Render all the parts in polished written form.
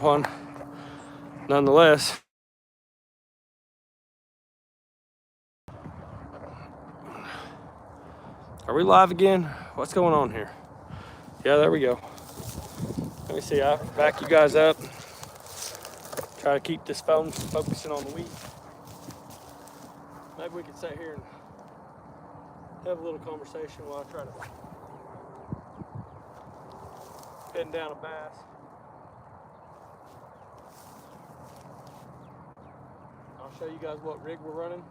One, nonetheless. Are we live again? What's going on here? Yeah, there we go. Let me see. I'll back you guys up. Try to keep this phone focusing on the wheat. Maybe we could sit here and have a little conversation while I try to pin down a bass. I'll show you guys what rig we're running.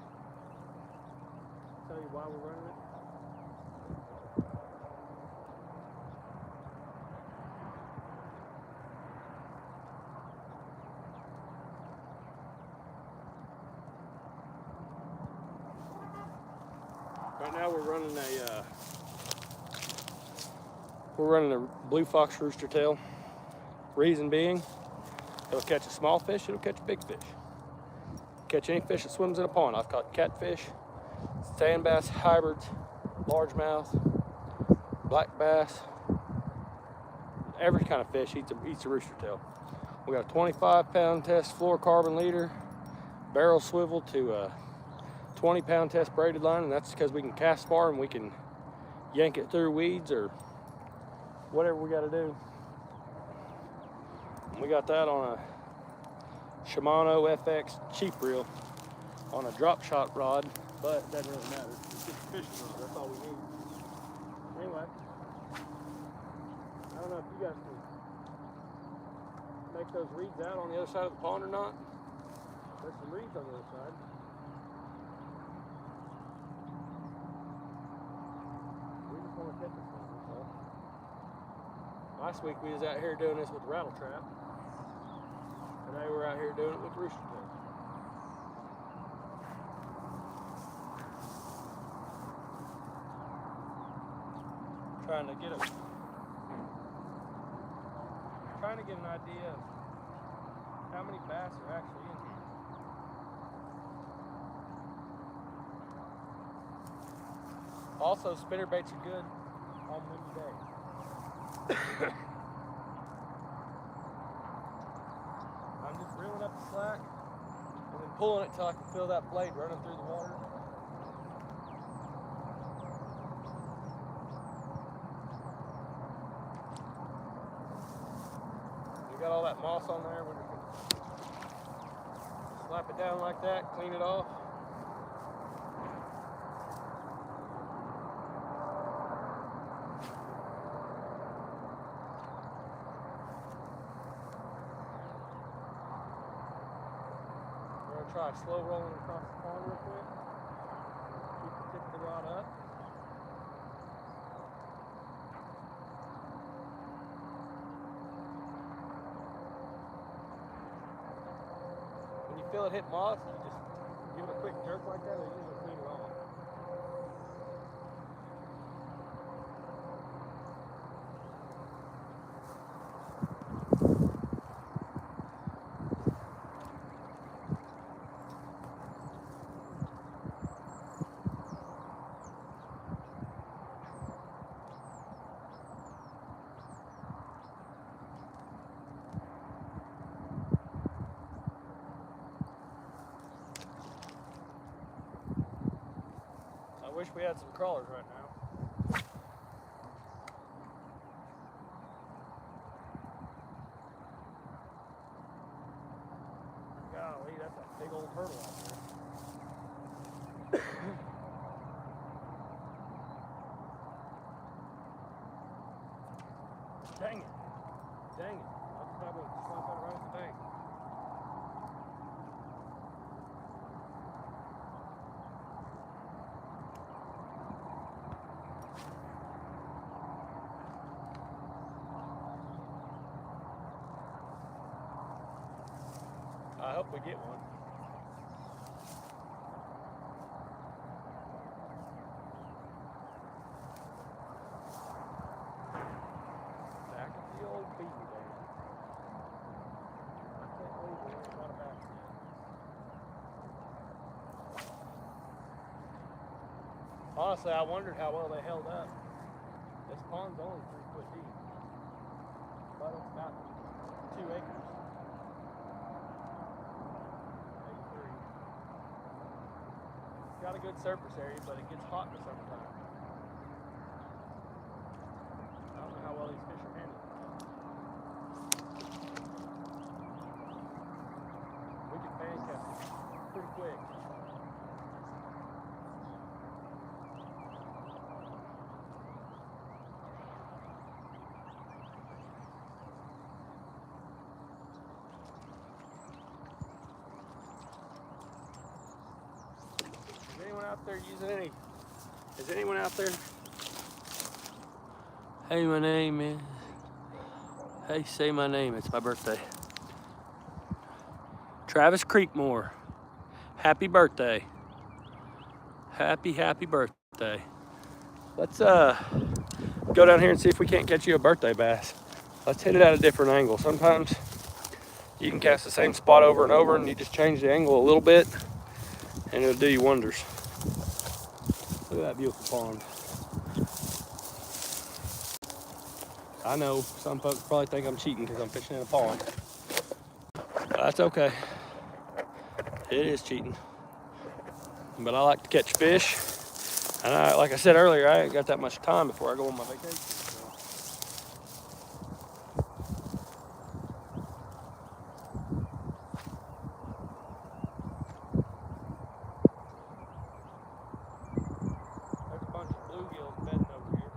Tell you why we're running it. Right now we're running a blue fox rooster tail. Reason being, it'll catch a small fish, it'll catch a big fish. Catch any fish that swims in a pond. I've caught catfish, sand bass, hybrids, largemouth, black bass. Every kind of fish eats a rooster tail. We got a 25-pound test fluorocarbon leader, barrel swivel to a 20-pound test braided line, and that's because we can cast spar and we can yank it through weeds or whatever we got to do. We got that on a Shimano FX cheap reel on a drop shot rod, but it doesn't really matter. It's just a fishing rod, that's all we need. Anyway, I don't know if you guys can make those reeds out on the other side of the pond or not. There's some reeds on the other side. We just want to catch this one, that's all. Last week we was out here doing this with the rattle trap. Today we're out here doing it with rooster tail. Trying to get an idea of how many bass are actually in here. Also, spinner baits are good on windy days. I'm just reeling up the slack and then pulling it till I can feel that blade running through the water. We got all that moss on there. We're just gonna slap it down like that, clean it off. Try slow rolling across the pond real quick. Keep the tip of the rod up. When you feel it hit moss, you just give it a quick jerk like that, and it usually clean it off. I wish we had some crawlers right now. Golly, that's a big old turtle out there. Dang it. Dang it. I'll just have to slap that around the bank. I hope we get one. Back at the old beaver dam. I can't believe we ain't got a bass yet. Honestly, I wondered how well they held up. This pond's only 3 foot deep, but it's about 2 acres. got a good surface area, but it gets hot in the summertime. I don't know how well these fish are handled. We can handcuff them pretty quick. Is anyone out there using any? Is anyone out there? Hey, my name is. Hey, say my name. It's my birthday. Travis Creekmore. Happy birthday. Happy birthday. Let's go down here and see if we can't catch you a birthday bass. Let's hit it at a different angle. Sometimes you can cast the same spot over and over and you just change the angle a little bit and it'll do you wonders. Look at that beautiful pond. I know some folks probably think I'm cheating because I'm fishing in a pond. But that's okay. It is cheating. But I like to catch fish. And like I said earlier, I ain't got that much time before I go on my vacation. So. There's a bunch of bluegills bedding over here.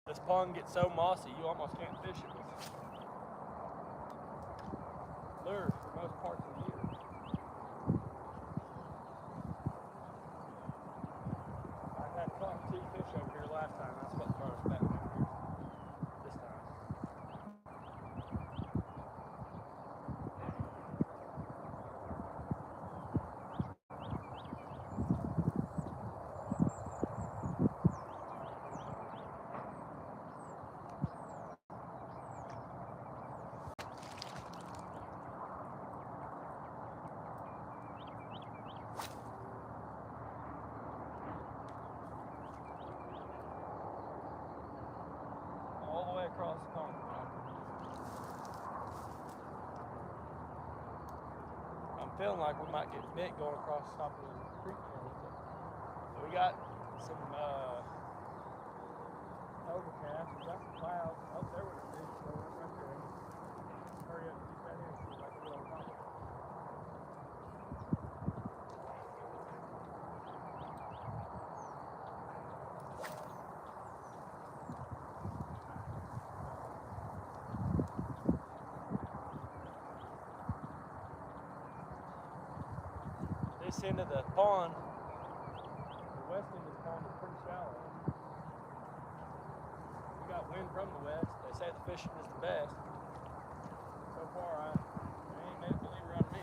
This pond gets so mossy, you almost can't fish it with lures for most parts of the year. I had caught 2 fish over here last time. That's what brought us back down here this time. All the way across the pond. I'm feeling like we might get bit going across the top of the creek channel. So we got some overcast. We got some clouds. Oh, there was a fish. So right there. Hurry up and get that in. See if I can get on top of it. This end of the pond, the west end of the pond is pretty shallow. We got wind from the west. They say the fishing is the best. So far, I ain't made a believer out of me.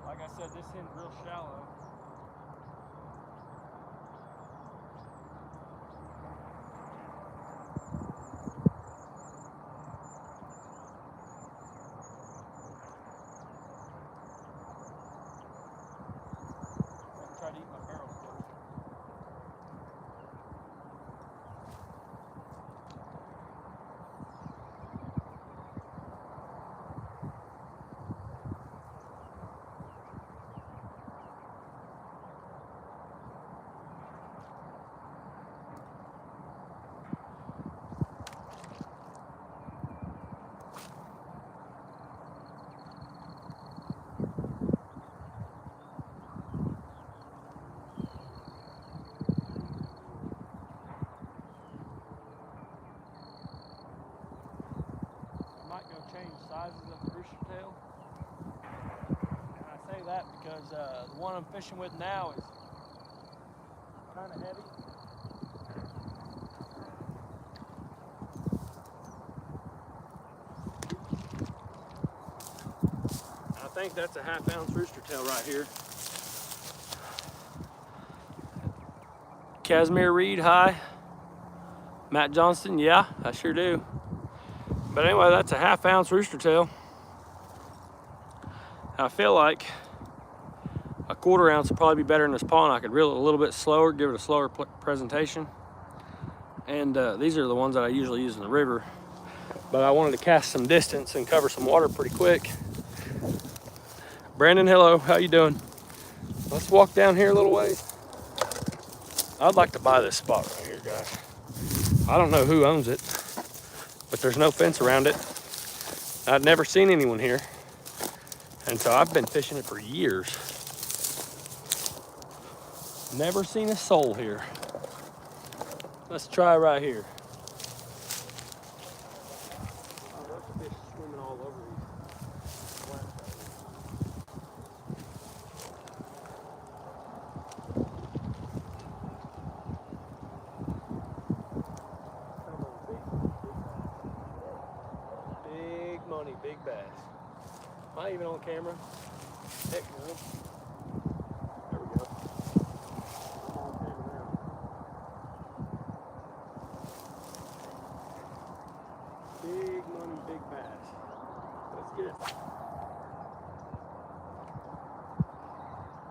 Like I said, this end's real shallow. Try to eat my barrel first. Change sizes of the rooster tail. And I say that because the one I'm fishing with now is kind of heavy. I think that's a 1/2 ounce rooster tail right here. Casimir Reed, hi. Matt Johnston, yeah, I sure do. But anyway, that's a 1/2 ounce rooster tail. I feel like a 1/4 ounce would probably be better in this pond. I could reel it a little bit slower, give it a slower presentation. And these are the ones that I usually use in the river. But I wanted to cast some distance and cover some water pretty quick. Brandon, hello, how you doing? Let's walk down here a little ways. I'd like to buy this spot right here, guys. I don't know who owns it, but there's no fence around it. I'd never seen anyone here. And so I've been fishing it for years. Never seen a soul here. Let's try right here. Oh, there's fish swimming all over these flats. Big money, big bass. Am I even on camera? Heck no. There we go. I'm on camera now. Big money, big bass. Let's get it.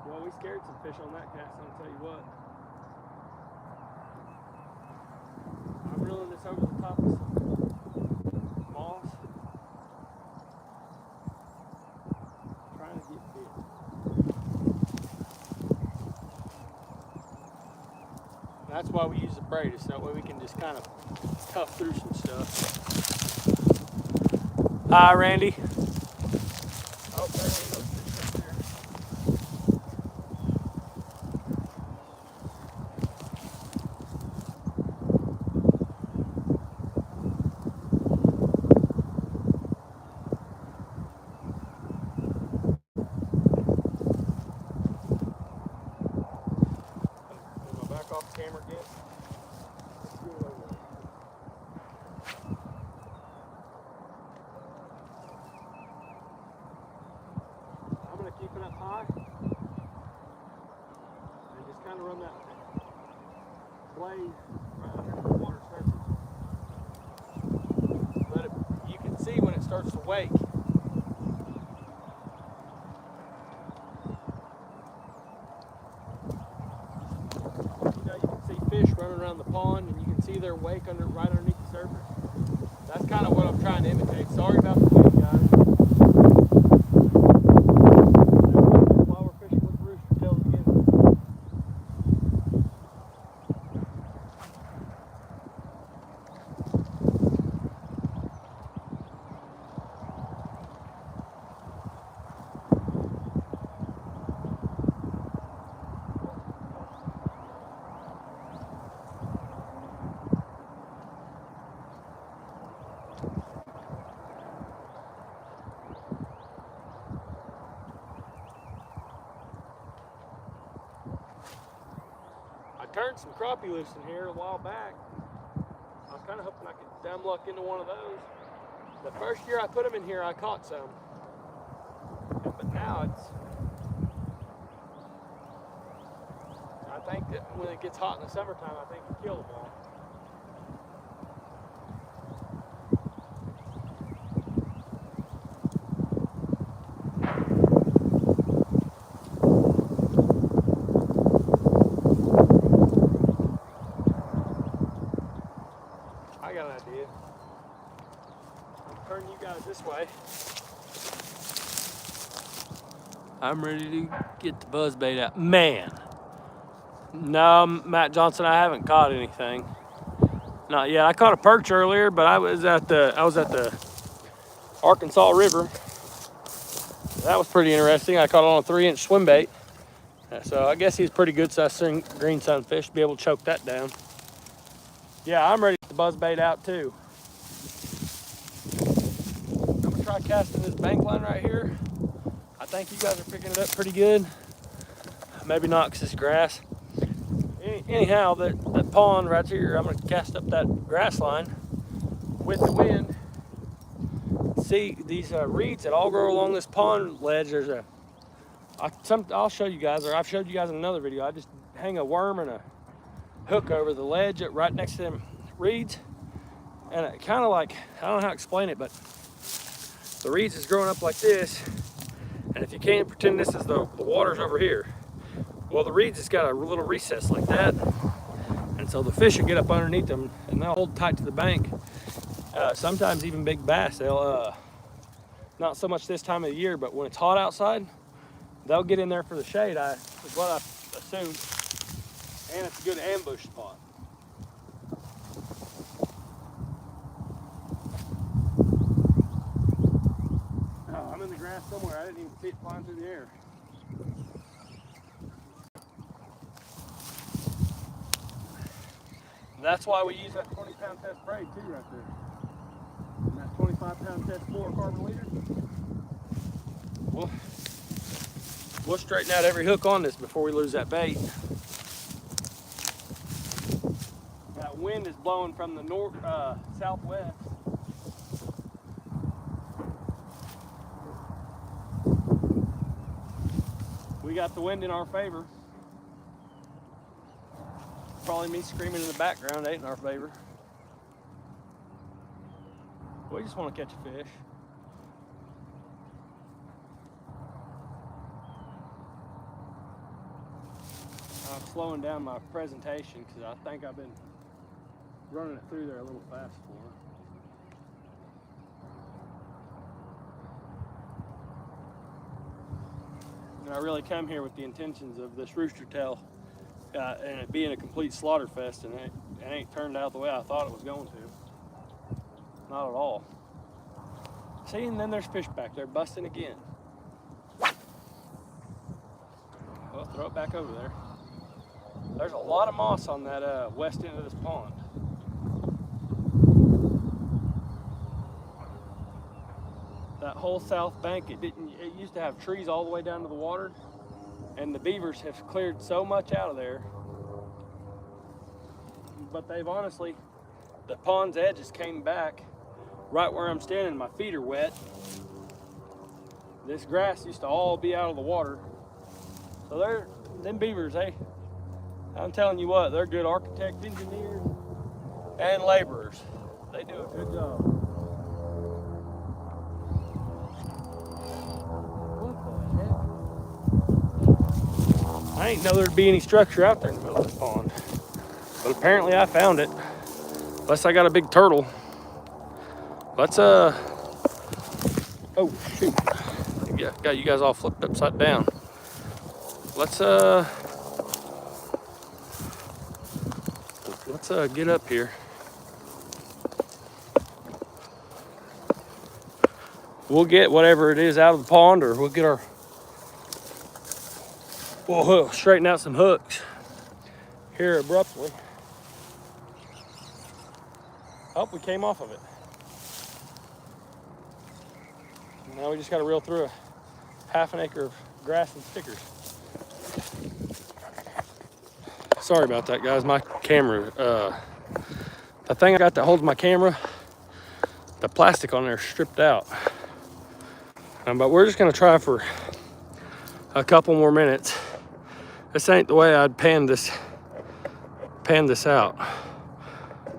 Well, we scared some fish on that cast, I'll tell you what. I'm reeling this over the top of some moss. Trying to get bit. That's why we use the braid, so that way we can just kind of tough through some stuff. Hi, Randy. Oh, there he goes. Back off the camera again. I'm going to keep it up high and just kind of run that blade right under the water surface. But you can see when it starts to wake. Fish running around the pond, and you can see their wake right underneath the surface. That's kind of what I'm trying to imitate. Sorry about the wind, guys. That's why we're fishing with rooster tails again. I turned some crappie loose in here a while back. I was kind of hoping I could dumb luck into one of those. The first year I put them in here, I caught some. But now I think that when it gets hot in the summertime, I think you kill them all. I got an idea. I'll turn you guys this way. I'm ready to get the buzzbait out. Man. No, Matt Johnson, I haven't caught anything. Not yet. I caught a perch earlier, but I was at the Arkansas River. That was pretty interesting. I caught it on a 3-inch swim bait. So I guess he's pretty good size green sunfish to be able to choke that down. Yeah, I'm ready to get the buzzbait out too. I'm gonna try casting this bank line right here. I think you guys are picking it up pretty good. Maybe not because it's grass. Anyhow, that pond right here, I'm gonna cast up that grass line with the wind. See these reeds that all grow along this pond ledge. I'll show you guys, or I've showed you guys in another video. I just hang a worm and a hook over the ledge right next to them reeds, and it kind of like, I don't know how to explain it, but the reeds is growing up like this, and if you can't pretend this is the water's over here, well, the reeds has got a little recess like that, and so the fish will get up underneath them and they'll hold tight to the bank. Sometimes even big bass, they'll, not so much this time of the year, but when it's hot outside, they'll get in there for the shade, is what I assume, and it's a good ambush spot. Oh, I'm in the grass somewhere. I didn't even see it flying through the air. That's why we use that 20-pound test braid too right there. And that 25-pound test fluorocarbon leader. We'll straighten out every hook on this before we lose that bait. That wind is blowing from the north, southwest. We got the wind in our favor. Probably me screaming in the background ain't in our favor. We just want to catch a fish. I'm slowing down my presentation because I think I've been running it through there a little fast for her. And I really come here with the intentions of this rooster tail and it being a complete slaughter fest, and it ain't turned out the way I thought it was going to. Not at all. See, and then there's fish back there busting again. Well, throw it back over there. There's a lot of moss on that west end of this pond. That whole south bank, it used to have trees all the way down to the water, and the beavers have cleared so much out of there. But they've honestly, the pond's edges came back right where I'm standing. My feet are wet. This grass used to all be out of the water. So them beavers, I'm telling you what, they're good architects, engineers, and laborers. They do a good job. What the heck? I ain't know there'd be any structure out there in the middle of this pond, but apparently I found it. Unless I got a big turtle. Let's oh shoot, yeah, got you guys all flipped upside down. Let's get up here. We'll get whatever it is out of the pond, or we'll get we'll straighten out some hooks here abruptly. Oh, we came off of it. Now we just got to reel through a half an acre of grass and stickers. Sorry about that, guys. My camera, the thing I got that holds my camera, the plastic on there stripped out. But we're just gonna try for a couple more minutes. This ain't the way I'd pan this out.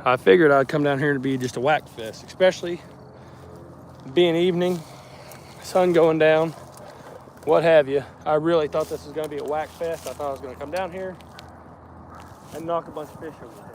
I figured I'd come down here to be just a whack fest, especially being evening, sun going down, what have you. I really thought this was gonna be a whack fest. I thought I was gonna come down here and knock a bunch of fish over the head.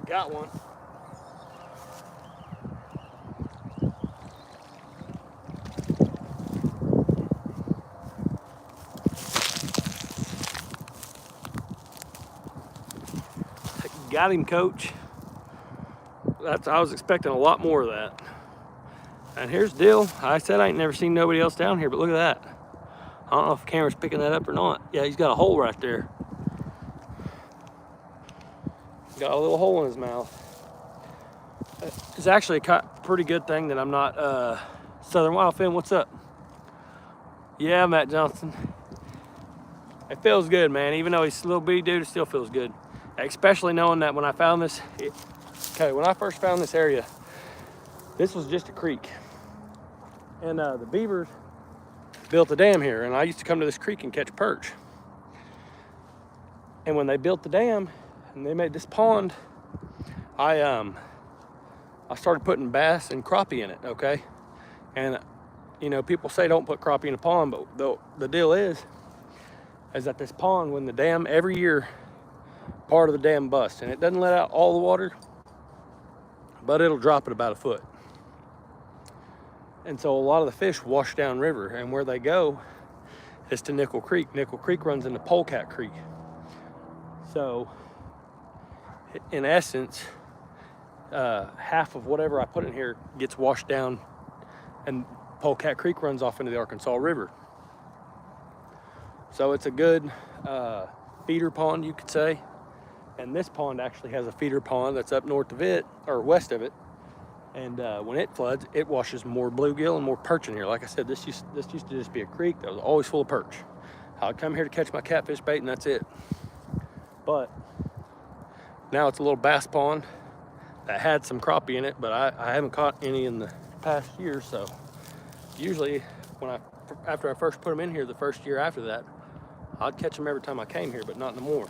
Got one. Got him, coach. I was expecting a lot more of that. And here's Dill. I said I ain't never seen nobody else down here, but look at that. I don't know if the camera's picking that up or not. Yeah, he's got a hole right there. Got a little hole in his mouth. It's actually a pretty good thing that I'm not Southern Wildfin. What's up? Yeah, Matt Johnson. It feels good, man. Even though he's a little bitty dude, it still feels good. Especially knowing that when I found this, when I first found this area, this was just a creek. And the beavers built a dam here, and I used to come to this creek and catch perch. And when they built the dam and they made this pond, I started putting bass and crappie in it, okay? And you know, people say don't put crappie in a pond, but the deal is that this pond, when the dam, every year, part of the dam busts, and it doesn't let out all the water, but it'll drop it about a foot. And so a lot of the fish wash down river, and where they go is to Nickel Creek. Nickel Creek runs into Polecat Creek. So in essence, half of whatever I put in here gets washed down, and Polecat Creek runs off into the Arkansas River. So it's a good feeder pond, you could say. And this pond actually has a feeder pond that's up north of it, or west of it. And when it floods, it washes more bluegill and more perch in here. Like I said, this used to just be a creek that was always full of perch. I'd come here to catch my catfish bait, and that's it. But now it's a little bass pond that had some crappie in it, but I haven't caught any in the past year. So usually after I first put them in here, the first year after that, I'd catch them every time I came here, but not no more.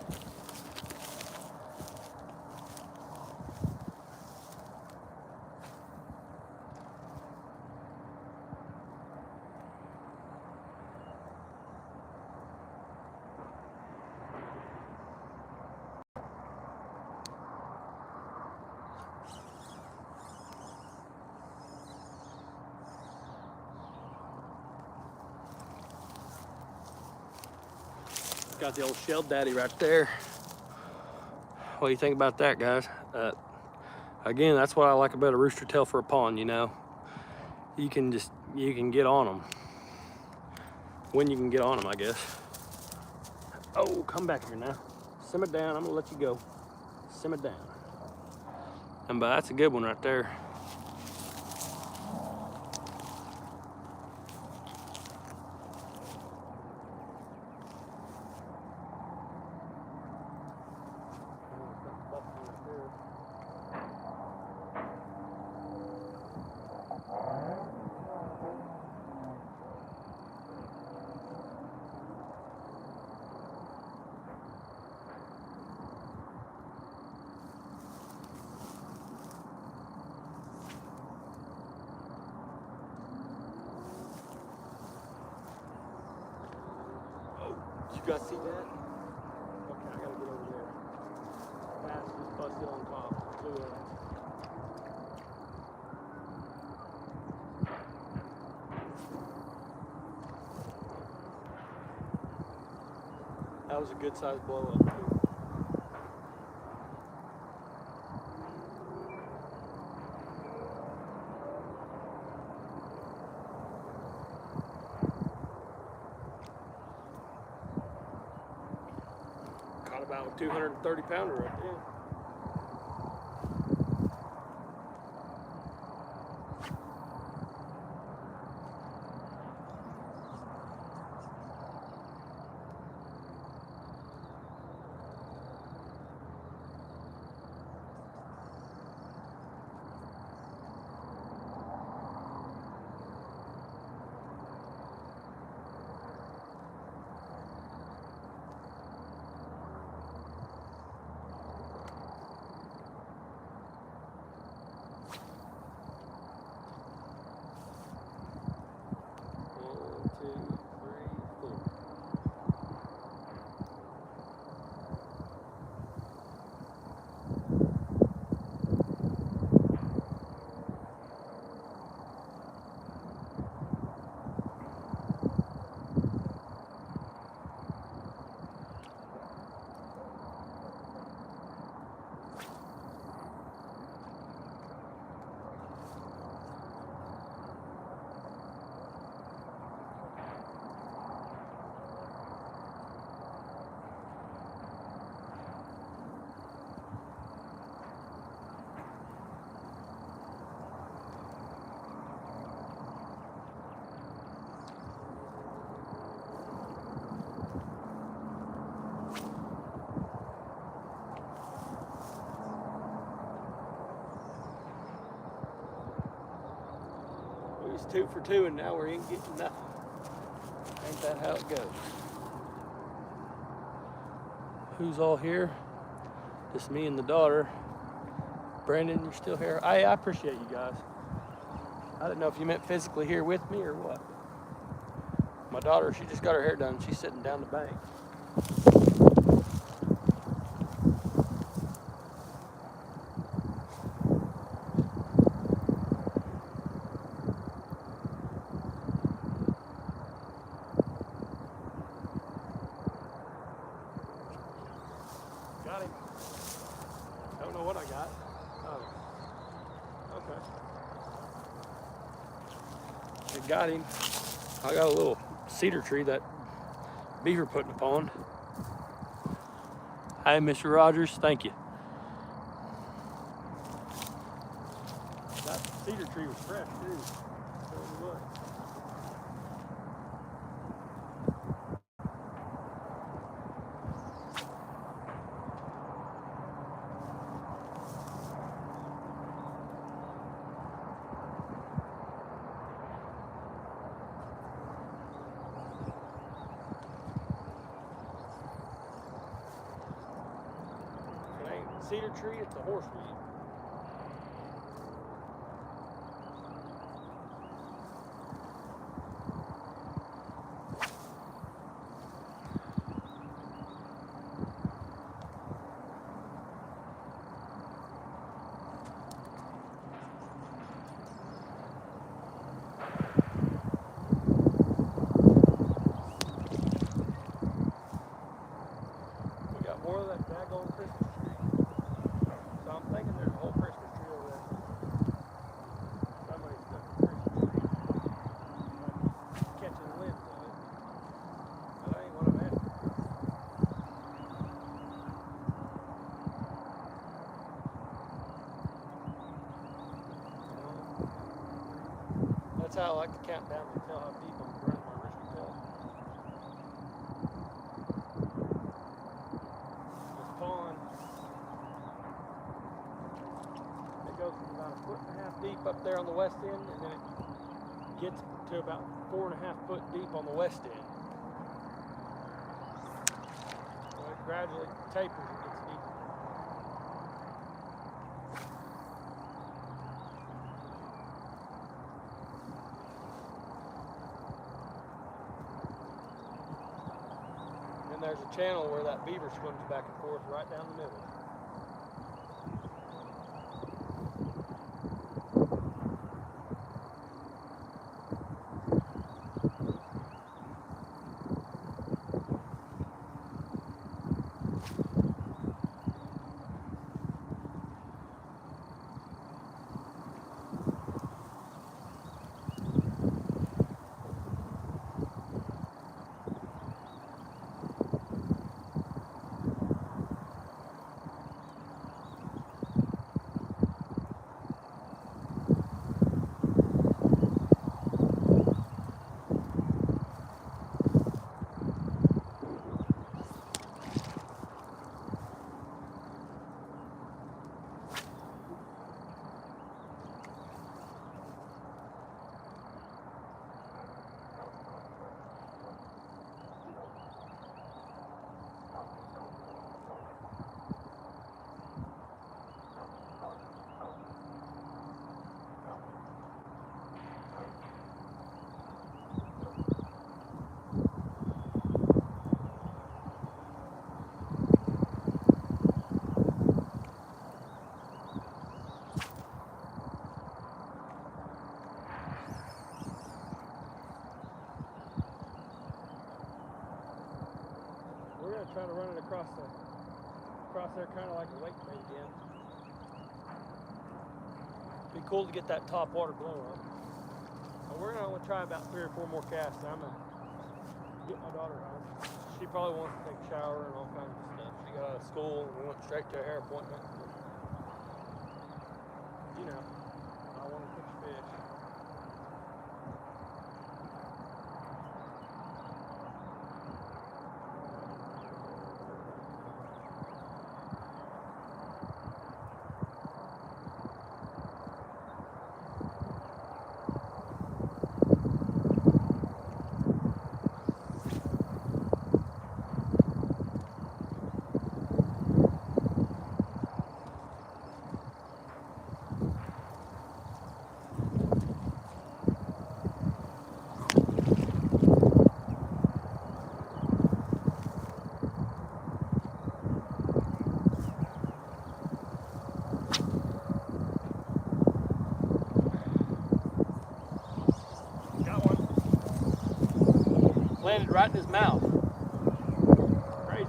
Got the old shell daddy right there. What do you think about that, guys? Again, that's what I like about a rooster tail for a pond, you know. You can get on them. When you can get on them, I guess. Oh, come back here now. Simmer down, I'm gonna let you go. Simmer down. And but that's a good one right there. You guys see that? Okay, I gotta get over there. Bass just busted on top. Look at that. That was a good sized blow up too. About a 230 pounder right there. 2 for 2 and now we ain't getting nothing. Ain't that how it goes? Who's all here? Just me and the daughter. Brandon, you're still here? I appreciate you guys. I didn't know if you meant physically here with me or what. My daughter, she just got her hair done. She's sitting down the bank. Got him. Don't know what I got. Oh. Okay. I got him. I got a little cedar tree that beaver put in the pond. Hi, Mr. Rogers. Thank you. That cedar tree was fresh too. So it was. Cedar tree, it's a horseweed. We got more of that daggone Christmas tree. So I'm thinking there's a whole Christmas tree over there. Somebody's got a Christmas tree. Like catching limbs of it. That ain't what I'm after. That's how I like to count down to tell how deep I'm running my rooster tail. This pond, it goes from about 1.5 feet deep up there on the west end, and then it gets to about 4.5 foot deep on the west end. So it gradually tapers and gets deeper. And there's a channel where that beaver swims back and forth right down the middle. Trying to run it across there, kind of like a wake bait again. Be cool to get that top water blow up. But we're gonna try about 3 or 4 more casts. I'm gonna get my daughter home. She probably wants to take a shower and all kinds of stuff. She got out of school and we went straight to a hair appointment. You know, I want to catch fish. landed right in his mouth. Crazy.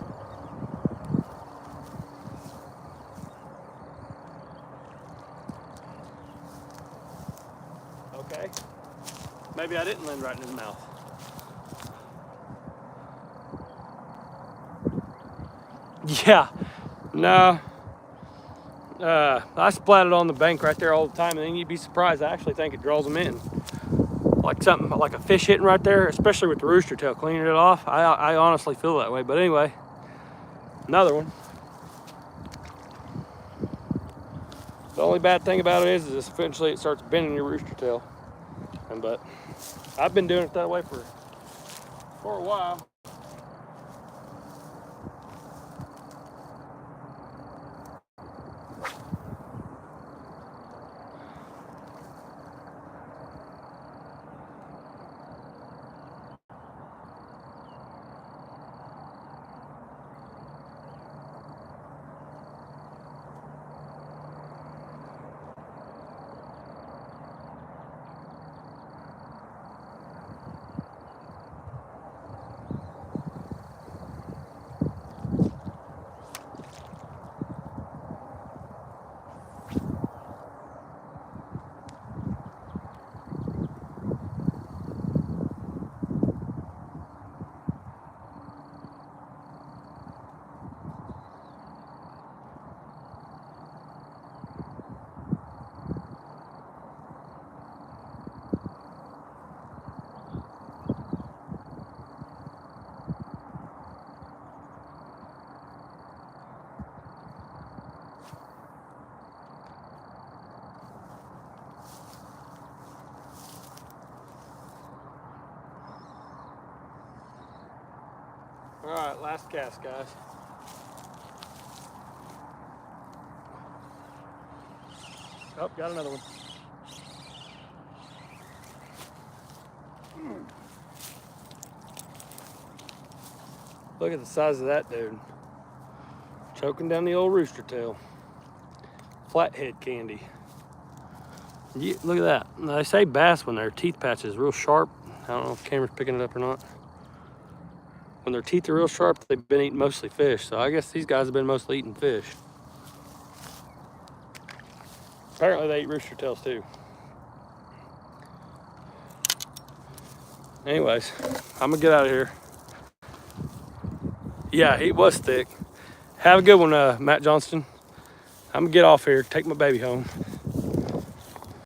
Okay. Maybe I didn't land right in his mouth. Yeah. No. I splat it on the bank right there all the time, and then you'd be surprised. I actually think it draws them in. Like something like a fish hitting right there, especially with the rooster tail cleaning it off. I honestly feel that way. But anyway, another one. The only bad thing about it is eventually it starts bending your rooster tail. But I've been doing it that way for a while. All right, last cast, guys. Oh, got another one. Look at the size of that dude. Choking down the old rooster tail. Flathead candy. Yeah, look at that. Now, they say bass, when their teeth patch is real sharp, I don't know if the camera's picking it up or not. When their teeth are real sharp, they've been eating mostly fish. So I guess these guys have been mostly eating fish. Apparently they eat rooster tails too. Anyways, I'm gonna get out of here. Yeah, he was thick. Have a good one, Matt Johnston. I'm gonna get off here, take my baby home.